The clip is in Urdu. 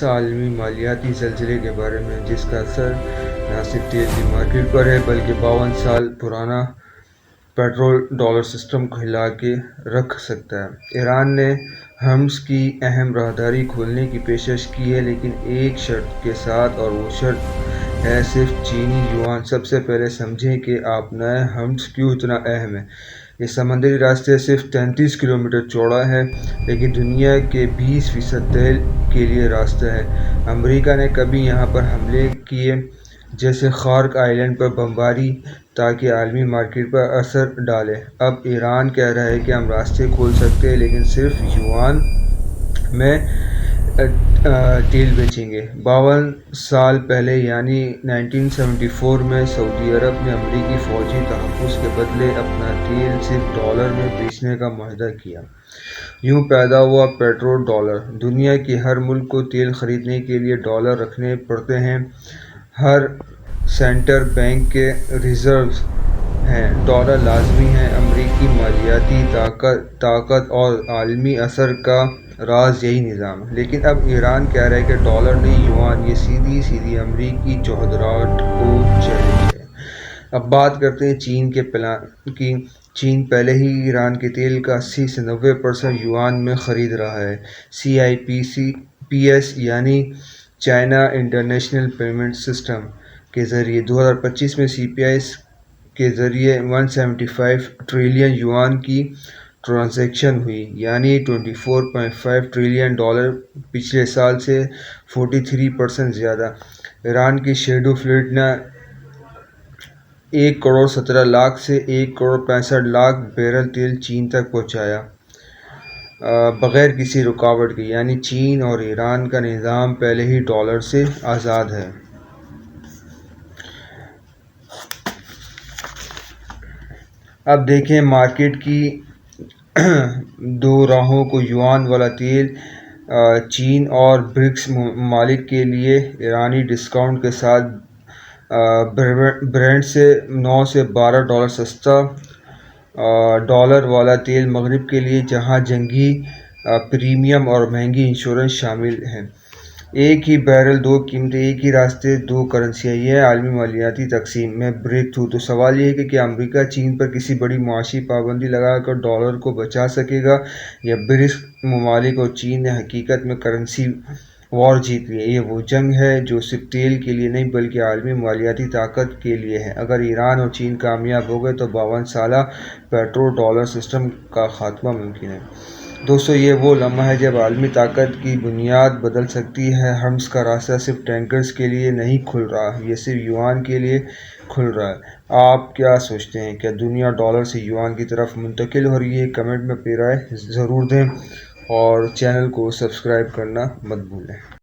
عالمی مالیاتی زلزلے کے بارے میں جس کا اثر نہ صرف تیل کی مارکیٹ پر ہے بلکہ 52 سال پرانا پیٹرول ڈالر سسٹم کو ہلا کے رکھ سکتا ہے۔ ایران نے ہرمز کی اہم راہداری کھولنے کی پیشکش کی ہے لیکن ایک شرط کے ساتھ، اور وہ شرط ہے صرف چینی یوان۔ سب سے پہلے سمجھیں کہ آبنائے ہرمز کیوں اتنا اہم ہے۔ یہ سمندری راستے صرف 33 کلومیٹر چوڑا ہے لیکن دنیا کے 20% تیل کے لیے راستہ ہے۔ امریکہ نے کبھی یہاں پر حملے کیے جیسے خارک آئلینڈ پر بمباری تاکہ عالمی مارکیٹ پر اثر ڈالے۔ اب ایران کہہ رہا ہے کہ ہم راستے کھول سکتے ہیں لیکن صرف یوان میں تیل بیچیں گے۔ 52 سال پہلے یعنی 1974 میں سعودی عرب نے امریکی فوجی تحفظ کے بدلے اپنا تیل صرف ڈالر میں بیچنے کا معاہدہ کیا۔ یوں پیدا ہوا پیٹرو ڈالر۔ دنیا کے ہر ملک کو تیل خریدنے کے لیے ڈالر رکھنے پڑتے ہیں۔ ہر سینٹر بینک کے ریزروز ہیں۔ ڈالر لازمی ہے۔ امریکی مالیاتی طاقت اور عالمی اثر کا راز یہی نظام ہے۔ لیکن اب ایران کہہ رہا ہے کہ ڈالر نہیں یوان، یہ سیدھی امریکی چوہدراہٹ کو چیلنج ہے۔ اب بات کرتے ہیں چین کے پلان کی۔ چین پہلے ہی ایران کے تیل کا 80 سے 90% یوان میں خرید رہا ہے۔ CIPS یعنی چائنا انٹرنیشنل پیمنٹ سسٹم کے ذریعے 2025 میں CIPS کے ذریعے 175 ٹریلین یوان کی ٹرانزیکشن ہوئی، یعنی 24.5 ٹریلین ڈالر، پچھلے سال سے 43% زیادہ۔ ایران کی شیڈو فلیٹ نے 1,17,00,000 سے 1,65,00,000 بیرل تیل چین تک پہنچایا بغیر کسی رکاوٹ کے، یعنی چین اور ایران کا نظام پہلے ہی ڈالر سے آزاد ہے۔ اب دیکھیں مارکیٹ کی دو راہوں کو۔ یوان والا تیل چین اور برکس ممالک کے لیے ایرانی ڈسکاؤنٹ کے ساتھ برنٹ سے 9 سے 12 ڈالر سستا۔ ڈالر والا تیل مغرب کے لیے جہاں جنگی پریمیم اور مہنگی انشورنس شامل ہیں۔ ایک ہی بیرل، دو قیمتیں، ایک ہی راستے، دو کرنسیاں، یہ ہے عالمی مالیاتی تقسیم میں بریک تھرو۔ تو سوال یہ ہے کہ کیا امریکہ چین پر کسی بڑی معاشی پابندی لگا کر ڈالر کو بچا سکے گا، یا برکس ممالک اور چین نے حقیقت میں کرنسی وار جیت لی ہے؟ یہ وہ جنگ ہے جو صرف تیل کے لیے نہیں بلکہ عالمی مالیاتی طاقت کے لیے ہے۔ اگر ایران اور چین کامیاب ہو گئے تو 52 سالہ پیٹرو ڈالر سسٹم کا خاتمہ ممکن ہے۔ دوستو، یہ وہ لمحہ ہے جب عالمی طاقت کی بنیاد بدل سکتی ہے۔ ہرمز کا راستہ صرف ٹینکرز کے لیے نہیں کھل رہا، یہ صرف یوان کے لیے کھل رہا ہے۔ آپ کیا سوچتے ہیں؟ کیا دنیا ڈالر سے یوان کی طرف منتقل ہو رہی ہے؟ کمنٹ میں اپنی رائے ضرور دیں اور چینل کو سبسکرائب کرنا مت بھولیں۔